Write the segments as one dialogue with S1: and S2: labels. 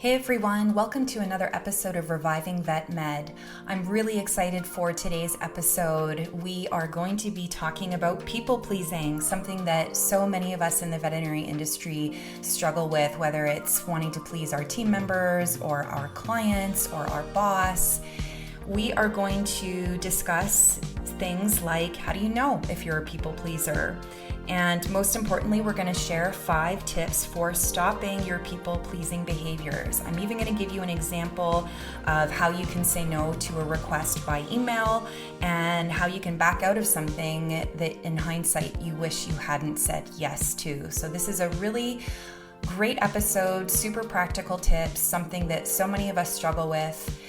S1: Hey everyone, welcome to another episode of Reviving Vet Med. I'm really excited for today's episode. We are going to be talking about people pleasing, something that so many of us in the veterinary industry struggle with, whether it's wanting to please our team members or our clients or our boss. We are going to discuss things like how do you know if you're a people pleaser? And most importantly, we're going to share 5 tips for stopping your people-pleasing behaviors. I'm even going to give you an example of how you can say no to a request by email and how you can back out of something that in hindsight you wish you hadn't said yes to. So this is a really great episode, super practical tips, something that so many of us struggle with.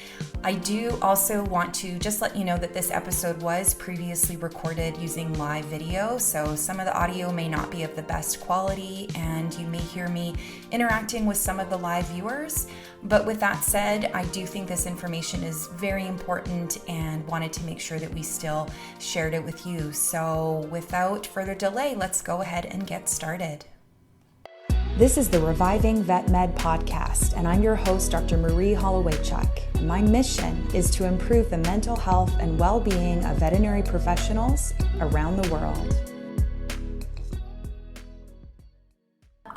S1: I do also want to just let you know that this episode was previously recorded using live video, so some of the audio may not be of the best quality and you may hear me interacting with some of the live viewers. But with that said, I do think this information is very important and wanted to make sure that we still shared it with you. So without further delay, let's go ahead and get started. This is the Reviving Vet Med podcast, and I'm your host, Dr. Marie Hollowaychuk. My mission is to improve the mental health and well-being of veterinary professionals around the world.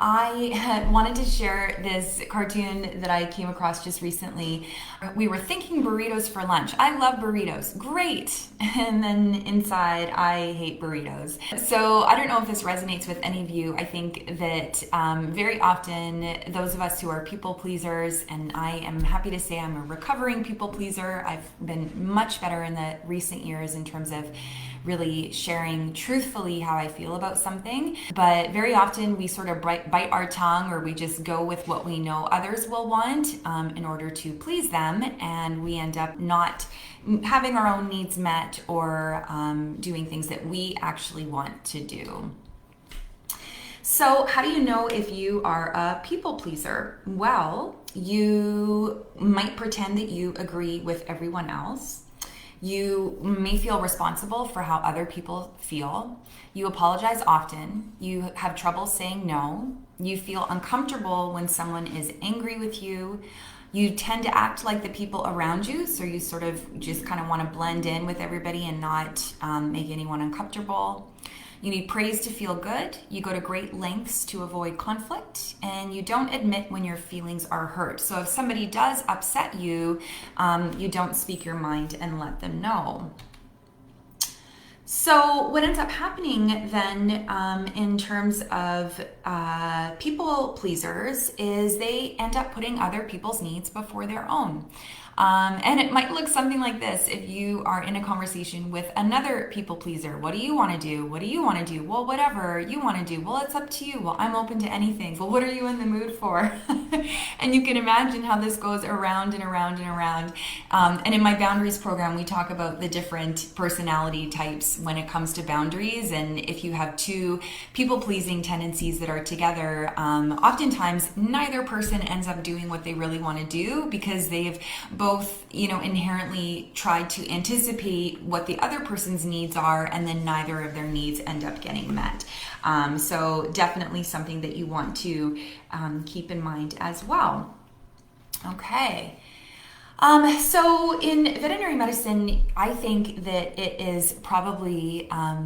S1: I had wanted to share this cartoon that I came across just recently. We were thinking burritos for lunch. I love burritos. Great. And then inside, I hate burritos. So I don't know if this resonates with any of you. I think that very often those of us who are people pleasers, and I am happy to say I'm a recovering people pleaser. I've been much better in the recent years in terms of really sharing truthfully how I feel about something. But very often we sort of bite our tongue, or we just go with what we know others will want in order to please them, and we end up not having our own needs met or doing things that we actually want to do. So how do you know if you are a people pleaser? Well, you might pretend that you agree with everyone else. You may feel responsible for how other people feel. You apologize often. You have trouble saying no. You feel uncomfortable when someone is angry with you. You tend to act like the people around you, so you sort of just kind of want to blend in with everybody and not make anyone uncomfortable. You need praise to feel good. You go to great lengths to avoid conflict, and you don't admit when your feelings are hurt. So if somebody does upset you, you don't speak your mind and let them know. So what ends up happening then in terms of people pleasers is they end up putting other people's needs before their own. And it might look something like this if you are in a conversation with another people pleaser. What do you want to do? What do you want to do? Well, whatever you want to do. Well, it's up to you. Well, I'm open to anything. Well, what are you in the mood for? And you can imagine how this goes around and around and around. And in my boundaries program, we talk about the different personality types when it comes to boundaries. And if you have 2 people-pleasing tendencies that are together, oftentimes neither person ends up doing what they really want to do because they've both, inherently tried to anticipate what the other person's needs are, and then neither of their needs end up getting met. So definitely something that you want to keep in mind as well. Okay. So in veterinary medicine, I think that it is probably, I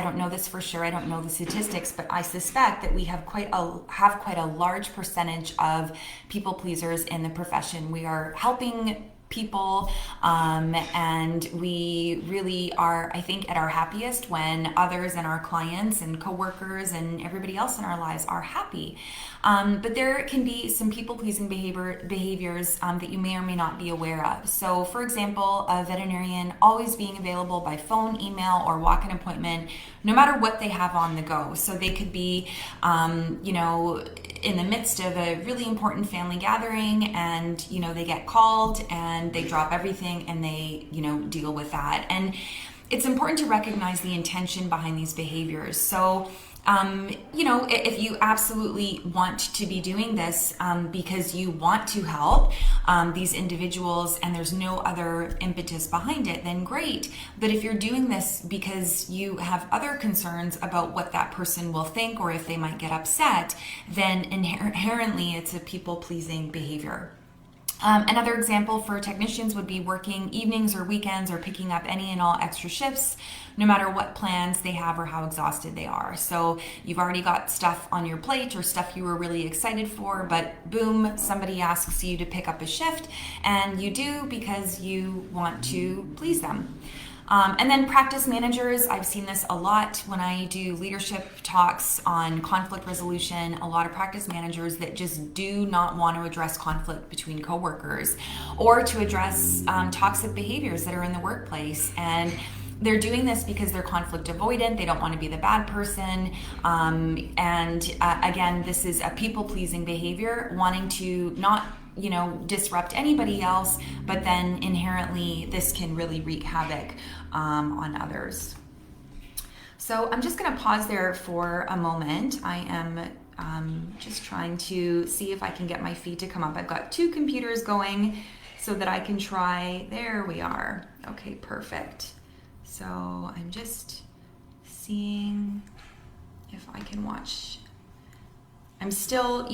S1: don't know this for sure. I don't know the statistics, but I suspect that we have quite a large percentage of people pleasers in the profession. We are helping people, and we really are, I think, at our happiest when others and our clients and coworkers and everybody else in our lives are happy. But there can be some people-pleasing behaviors that you may or may not be aware of. So, for example, a veterinarian always being available by phone, email, or walk-in appointment, no matter what they have on the go. So they could be, in the midst of a really important family gathering, and they get called and they drop everything and they deal with that. And it's important to recognize the intention behind these behaviors. So If you absolutely want to be doing this because you want to help these individuals and there's no other impetus behind it, then great. But if you're doing this because you have other concerns about what that person will think or if they might get upset, then inherently it's a people-pleasing behavior. Another example for technicians would be working evenings or weekends or picking up any and all extra shifts, no matter what plans they have or how exhausted they are. So you've already got stuff on your plate or stuff you were really excited for, but boom, somebody asks you to pick up a shift, and you do because you want to please them. And then practice managers, I've seen this a lot when I do leadership talks on conflict resolution. A lot of practice managers that just do not want to address conflict between coworkers or to address toxic behaviors that are in the workplace. And they're doing this because they're conflict avoidant. They don't want to be the bad person. Again, this is a people-pleasing behavior, wanting to not disrupt anybody else, but then inherently this can really wreak havoc on others. So I'm just going to pause there for a moment. I am just trying to see if I can get my feed to come up. I've got two computers going so that I can try. There we are. Okay, perfect. So I'm just seeing if I can watch. I'm still,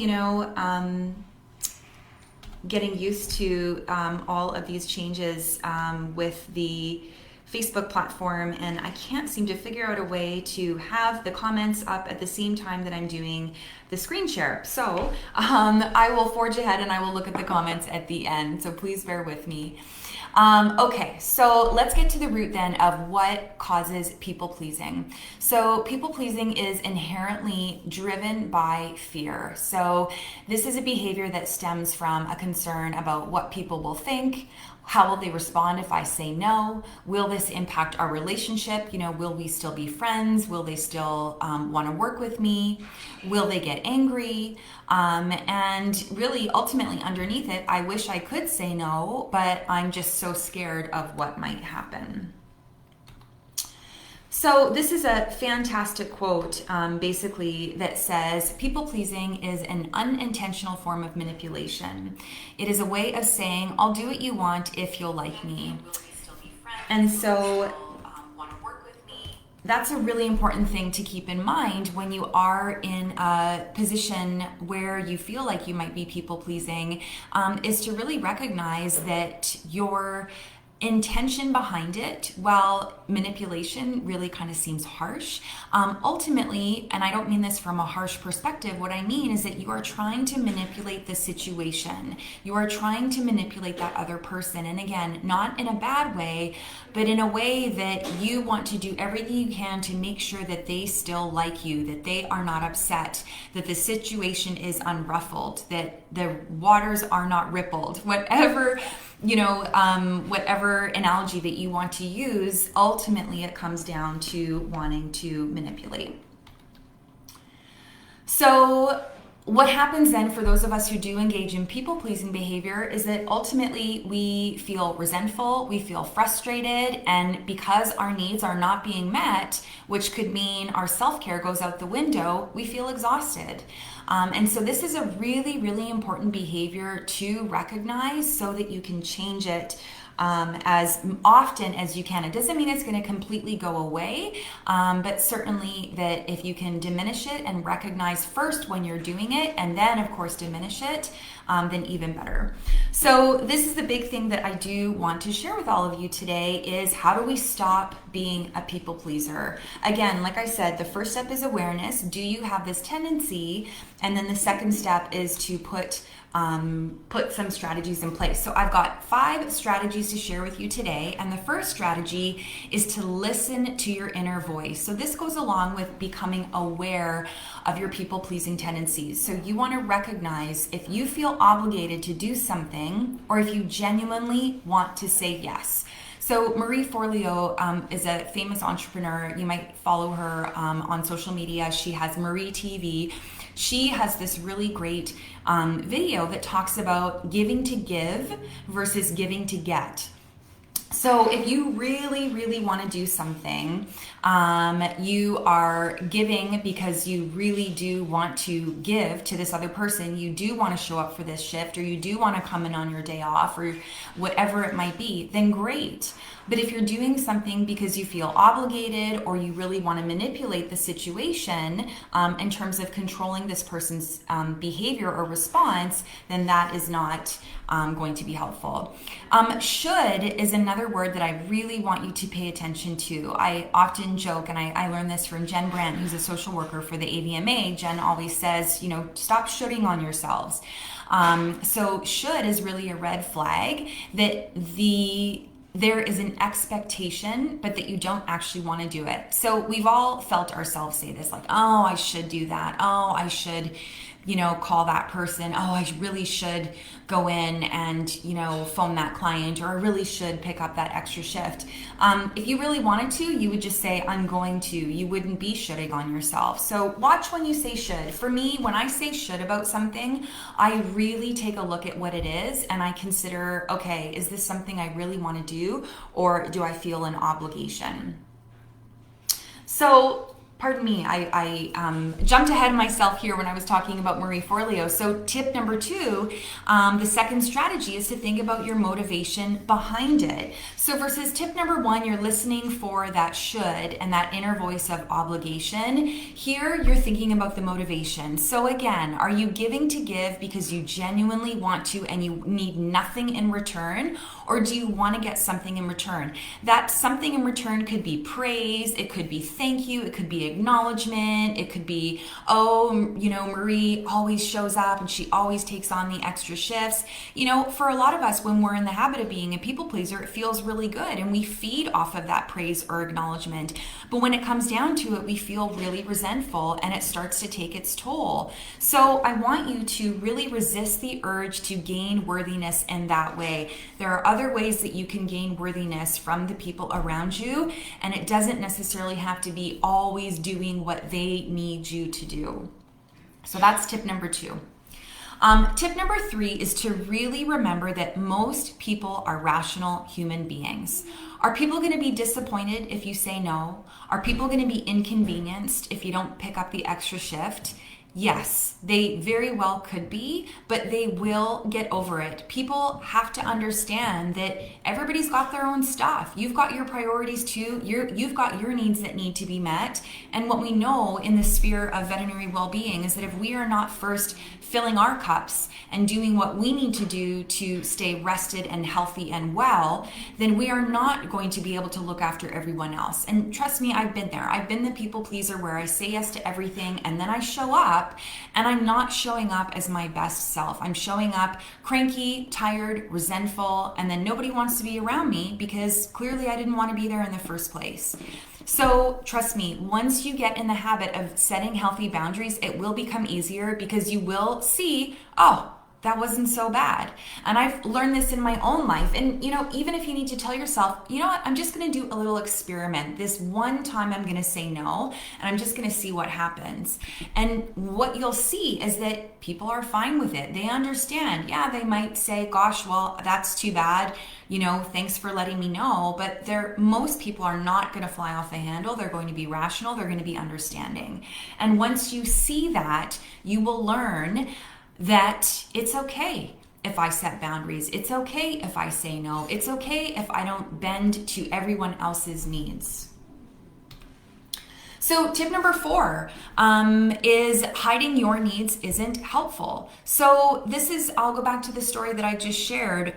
S1: getting used to all of these changes with the Facebook platform, and I can't seem to figure out a way to have the comments up at the same time that I'm doing the screen share. So I will forge ahead and I will look at the comments at the end, so please bear with me. Okay, so let's get to the root then of what causes people pleasing. So people pleasing is inherently driven by fear. So this is a behavior that stems from a concern about what people will think. How will they respond if I say no? Will this impact our relationship? Will we still be friends? Will they still want to work with me? Will they get angry? And really, ultimately, underneath it, I wish I could say no, but I'm just so scared of what might happen. So this is a fantastic quote, basically, that says, people-pleasing is an unintentional form of manipulation. It is a way of saying, I'll do what you want if you'll like me. And so that's a really important thing to keep in mind when you are in a position where you feel like you might be people-pleasing, is to really recognize that your intention behind it, while manipulation really kind of seems harsh, ultimately, and I don't mean this from a harsh perspective, what I mean is that you are trying to manipulate the situation. You are trying to manipulate that other person. And again, not in a bad way, but in a way that you want to do everything you can to make sure that they still like you, that they are not upset, that the situation is unruffled, that the waters are not rippled, whatever analogy that you want to use, ultimately it comes down to wanting to manipulate. So what happens then for those of us who do engage in people-pleasing behavior is that ultimately we feel resentful, we feel frustrated, and because our needs are not being met, which could mean our self-care goes out the window, we feel exhausted. And so this is a really, really important behavior to recognize so that you can change it as often as you can. It doesn't mean it's going to completely go away, but certainly that if you can diminish it and recognize first when you're doing it and then of course diminish it, then even better. So this is the big thing that I do want to share with all of you today is how do we stop being a people pleaser? Again, like I said, the first step is awareness. Do you have this tendency? And then the second step is to put some strategies in place. So I've got 5 strategies to share with you today. And the first strategy is to listen to your inner voice. So this goes along with becoming aware of your people-pleasing tendencies. So you want to recognize if you feel obligated to do something or if you genuinely want to say yes. So Marie Forleo is a famous entrepreneur. You might follow her on social media. She has Marie TV. She has this really great video that talks about giving to give versus giving to get. So if you really, really want to do something, you are giving because you really do want to give to this other person. You do want to show up for this shift, or you do want to come in on your day off, or whatever it might be, then great. But if you're doing something because you feel obligated, or you really want to manipulate the situation in terms of controlling this person's behavior or response, then that is not going to be helpful. Should is another word that I really want you to pay attention to. I often joke, and I learned this from Jen Brandt, who's a social worker for the AVMA. Jen always says, stop shoulding on yourselves. So should is really a red flag that there is an expectation, but that you don't actually want to do it. So we've all felt ourselves say this, like, oh, I should do that. Oh, I should, call that person. Oh, I really should go in and, phone that client, or I really should pick up that extra shift. If you really wanted to, you would just say, I'm going to. You wouldn't be shoulding on yourself. So watch when you say should. For me, when I say should about something, I really take a look at what it is, and I consider, okay, is this something I really want to do, or do I feel an obligation? So, pardon me, I jumped ahead of myself here when I was talking about Marie Forleo. So tip number 2, the second strategy is to think about your motivation behind it. So versus tip number 1, you're listening for that should and that inner voice of obligation. Here, you're thinking about the motivation. So again, are you giving to give because you genuinely want to and you need nothing in return? Or do you want to get something in return? That something in return could be praise, it could be thank you, it could be acknowledgement, it could be, Marie always shows up and she always takes on the extra shifts. For a lot of us, when we're in the habit of being a people pleaser, it feels really good and we feed off of that praise or acknowledgement. But when it comes down to it, we feel really resentful and it starts to take its toll. So I want you to really resist the urge to gain worthiness in that way. There are other ways that you can gain worthiness from the people around you, and it doesn't necessarily have to be always doing what they need you to do. So that's tip number 2. Tip number 3 is to really remember that most people are rational human beings. Are people going to be disappointed if you say no? Are people going to be inconvenienced if you don't pick up the extra shift? Yes, they very well could be, but they will get over it. People have to understand that everybody's got their own stuff. You've got your priorities too. You've got your needs that need to be met. And what we know in the sphere of veterinary well-being is that if we are not first filling our cups and doing what we need to do to stay rested and healthy and well, then we are not going to be able to look after everyone else. And trust me, I've been there. I've been the people pleaser where I say yes to everything and then I show up and I'm not showing up as my best self. I'm showing up cranky, tired, resentful, and then nobody wants to be around me because clearly I didn't want to be there in the first place. So trust me, once you get in the habit of setting healthy boundaries, it will become easier because you will see, oh, that wasn't so bad. And I've learned this in my own life. And, even if you need to tell yourself, you know what, I'm just going to do a little experiment. This one time I'm going to say no, and I'm just going to see what happens. And what you'll see is that people are fine with it. They understand. Yeah, they might say, gosh, well, that's too bad. Thanks for letting me know. But most people are not going to fly off the handle. They're going to be rational. They're going to be understanding. And once you see that, you will learn that it's okay if I set boundaries. It's okay if I say no. It's okay if I don't bend to everyone else's needs. So tip number 4 is hiding your needs isn't helpful. So I'll go back to the story that I just shared,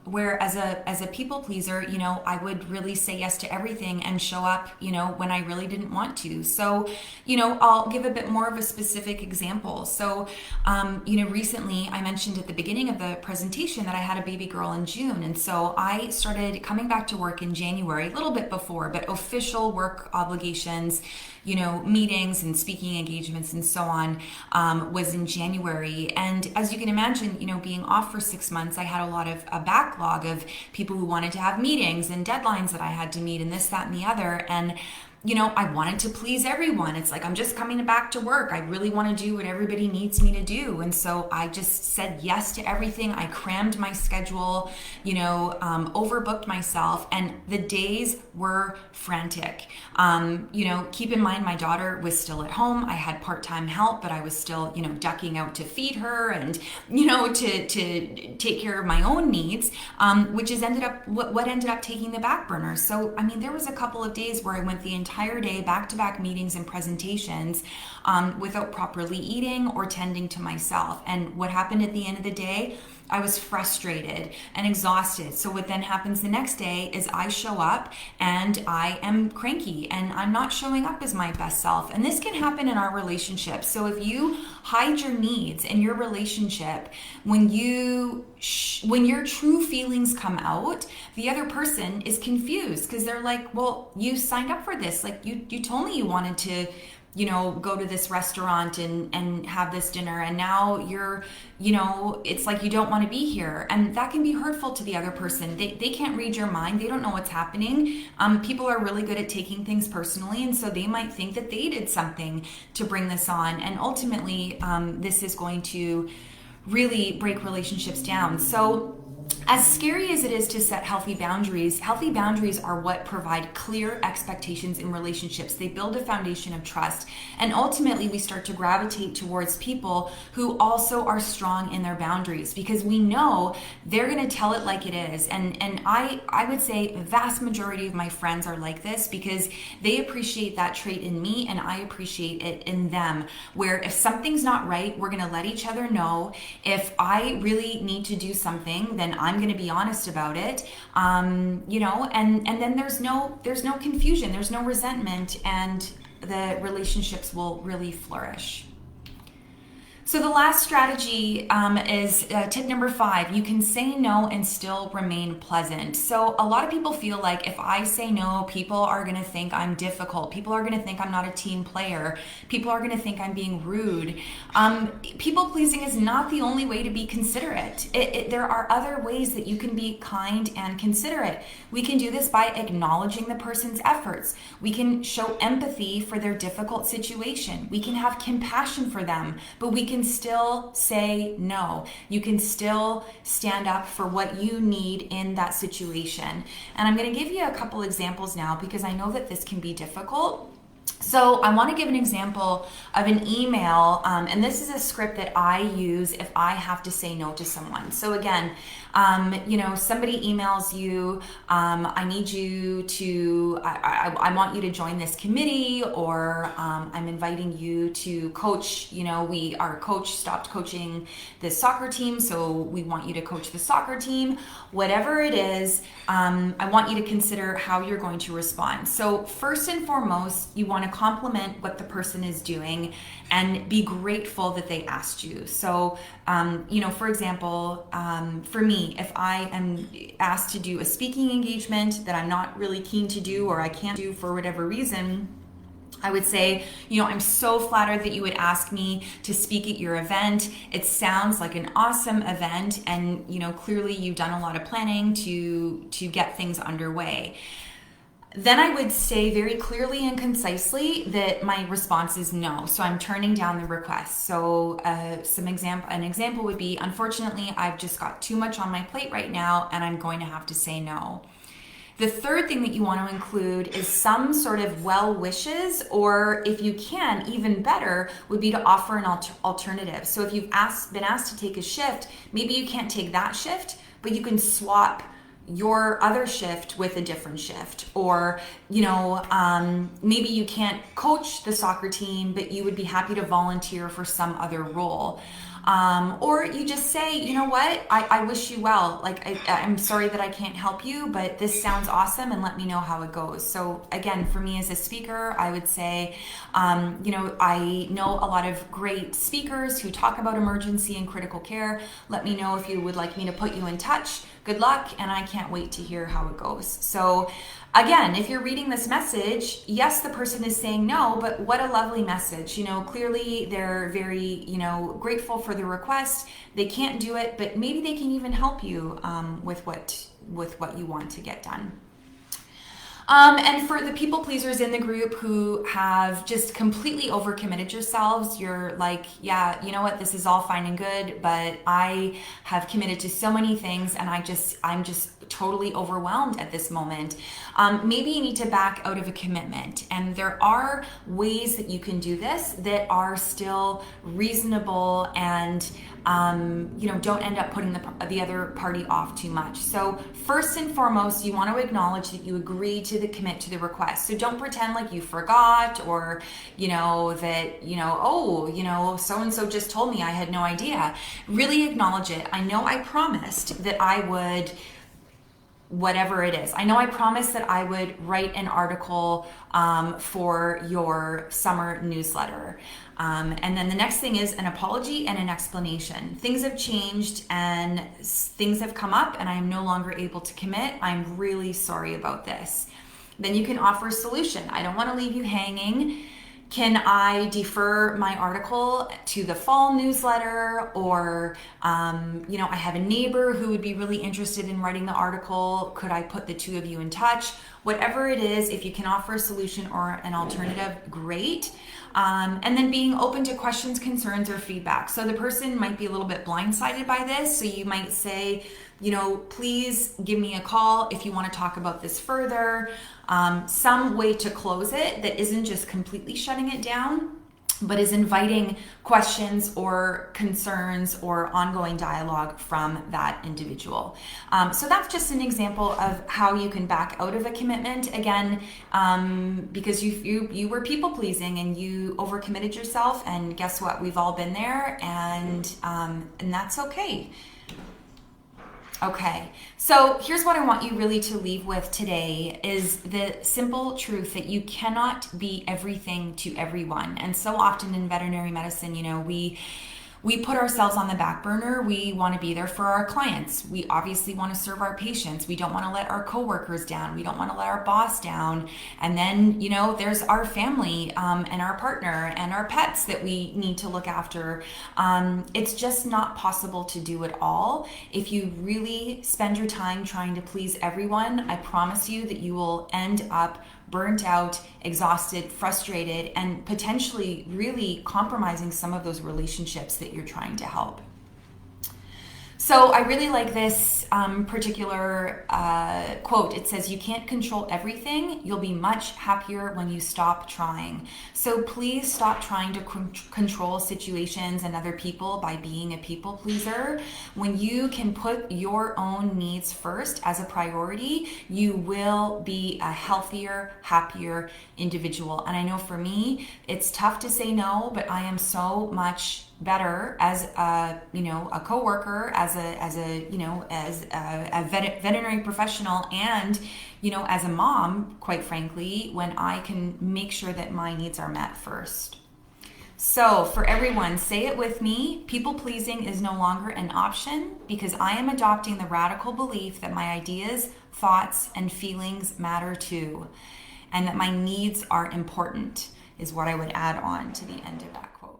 S1: where as a people pleaser, I would really say yes to everything and show up, when I really didn't want to. So, I'll give a bit more of a specific example. So, recently I mentioned at the beginning of the presentation that I had a baby girl in June. And so I started coming back to work in January, a little bit before, but official work obligations, meetings and speaking engagements and so on, was in January. And as you can imagine, being off for 6 months, I had a lot of a backlog of people who wanted to have meetings and deadlines that I had to meet and this, that, and the other. And I wanted to please everyone. It's like, I'm just coming back to work. I really want to do what everybody needs me to do. And so I just said yes to everything. I crammed my schedule, overbooked myself, and the days were frantic. Keep in mind, my daughter was still at home. I had part-time help, but I was still, ducking out to feed her and, to take care of my own needs, which is what ended up taking the back burner. So, there was a couple of days where I went the entire day back-to-back meetings and presentations without properly eating or tending to myself. And what happened at the end of the day? I was frustrated and exhausted. So what then happens the next day is I show up and I am cranky and I'm not showing up as my best self. And this can happen in our relationships. So if you hide your needs in your relationship, when your true feelings come out, the other person is confused because they're like, well, you signed up for this. Like you told me you wanted to go to this restaurant and have this dinner, and now you're, it's like you don't want to be here. And that can be hurtful to the other person. They can't read your mind. They don't know what's happening. People are really good at taking things personally, and so they might think that they did something to bring this on. And ultimately, this is going to really break relationships down. So as scary as it is to set healthy boundaries are what provide clear expectations in relationships. They build a foundation of trust, and ultimately we start to gravitate towards people who also are strong in their boundaries, because we know they're going to tell it like it is. And I would say the vast majority of my friends are like this because they appreciate that trait in me and I appreciate it in them, where if something's not right, we're going to let each other know. If I really need to do something, then I'm going to be honest about it, and then there's no confusion, there's no resentment, and the relationships will really flourish. So the last strategy is tip number 5. You can say no and still remain pleasant. So a lot of people feel like if I say no, people are going to think I'm difficult. People are going to think I'm not a team player. People are going to think I'm being rude. People pleasing is not the only way to be considerate. There are other ways that you can be kind and considerate. We can do this by acknowledging the person's efforts. We can show empathy for their difficult situation. We can have compassion for them, but we can still say no. You can still stand up for what you need in that situation. And I'm going to give you a couple examples now because I know that this can be difficult. So I want to give an example of an email, and this is a script that I use if I have to say no to someone. So again, somebody emails you, I need you to, I want you to join this committee, or I'm inviting you to coach, our coach stopped coaching the soccer team, so we want you to coach the soccer team. Whatever it is, I want you to consider how you're going to respond. So first and foremost, you want to compliment what the person is doing and be grateful that they asked you. So, for example, for me, if I am asked to do a speaking engagement that I'm not really keen to do or I can't do for whatever reason, I would say, I'm so flattered that you would ask me to speak at your event. It sounds like an awesome event, and clearly you've done a lot of planning to get things underway. Then I would say very clearly and concisely that my response is no. So I'm turning down the request. So an example would be, unfortunately, I've just got too much on my plate right now and I'm going to have to say no. The third thing that you want to include is some sort of well wishes, or if you can, even better, would be to offer an alternative. So if you've been asked to take a shift, maybe you can't take that shift, but you can swap your other shift with a different shift. Or, maybe you can't coach the soccer team, but you would be happy to volunteer for some other role. Or you just say, you know what, I wish you well. I'm sorry that I can't help you, but this sounds awesome and let me know how it goes. So again, for me as a speaker, I would say, I know a lot of great speakers who talk about emergency and critical care. Let me know if you would like me to put you in touch. Good luck, and I can't wait to hear how it goes. So again, if you're reading this message, yes, the person is saying no, but what a lovely message. Clearly they're very, grateful for the request. They can't do it, but maybe they can even help you with what you want to get done. And for the people pleasers in the group who have just completely overcommitted yourselves, you're like, yeah, you know what, this is all fine and good, but I have committed to so many things and I'm just totally overwhelmed at this moment. Maybe you need to back out of a commitment. And there are ways that you can do this that are still reasonable and don't end up putting the other party off too much. So first and foremost, you want to acknowledge that you agreed to commit to the request. So don't pretend like you forgot or, so-and-so just told me, I had no idea. Really acknowledge it. I know I promised that I would, whatever it is. I know I promised that I would write an article for your summer newsletter. And then the next thing is an apology and an explanation. Things have changed and things have come up and I am no longer able to commit. I'm really sorry about this. Then you can offer a solution. I don't want to leave you hanging. Can I defer my article to the fall newsletter? Or, I have a neighbor who would be really interested in writing the article. Could I put the two of you in touch? Whatever it is, if you can offer a solution or an alternative, great. And then being open to questions, concerns, or feedback. So the person might be a little bit blindsided by this. So you might say, please give me a call if you want to talk about this further. Some way to close it that isn't just completely shutting it down, but is inviting questions or concerns or ongoing dialogue from that individual. So that's just an example of how you can back out of a commitment. Again, because you were people pleasing and you overcommitted yourself, and guess what? We've all been there, and that's okay. Okay, so here's what I want you really to leave with today is the simple truth that you cannot be everything to everyone. And so often in veterinary medicine, we put ourselves on the back burner. We want to be there for our clients. We obviously want to serve our patients. We don't want to let our coworkers down. We don't want to let our boss down. And then, there's our family and our partner and our pets that we need to look after. It's just not possible to do it all. If you really spend your time trying to please everyone, I promise you that you will end up burnt out, exhausted, frustrated, and potentially really compromising some of those relationships that you're trying to help. So I really like this particular quote. It says, "You can't control everything. You'll be much happier when you stop trying." So please stop trying to control situations and other people by being a people pleaser. When you can put your own needs first as a priority, you will be a healthier, happier individual. And I know for me, it's tough to say no, but I am so much better as a coworker, as a veterinary professional, and as a mom, quite frankly, when I can make sure that my needs are met first. So for everyone, say it with me: people pleasing is no longer an option, because I am adopting the radical belief that my ideas, thoughts, and feelings matter too, and that my needs are important, is what I would add on to the end of that quote.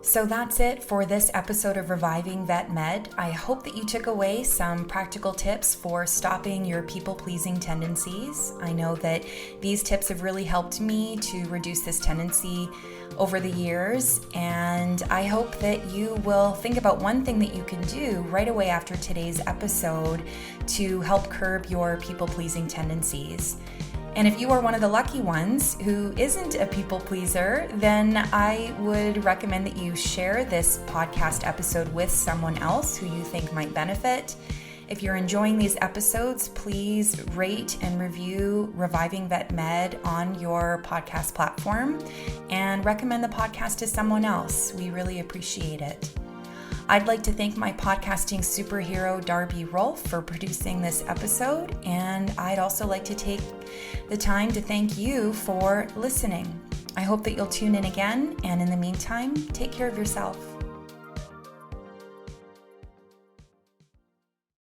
S1: So that's it for this episode of Reviving Vet Med. I hope that you took away some practical tips for stopping your people-pleasing tendencies. I know that these tips have really helped me to reduce this tendency over the years, and I hope that you will think about one thing that you can do right away after today's episode to help curb your people-pleasing tendencies. And if you are one of the lucky ones who isn't a people pleaser, then I would recommend that you share this podcast episode with someone else who you think might benefit. If you're enjoying these episodes, please rate and review Reviving Vet Med on your podcast platform and recommend the podcast to someone else. We really appreciate it. I'd like to thank my podcasting superhero, Darby Rolfe, for producing this episode, and I'd also like to take the time to thank you for listening. I hope that you'll tune in again, and in the meantime, take care of yourself.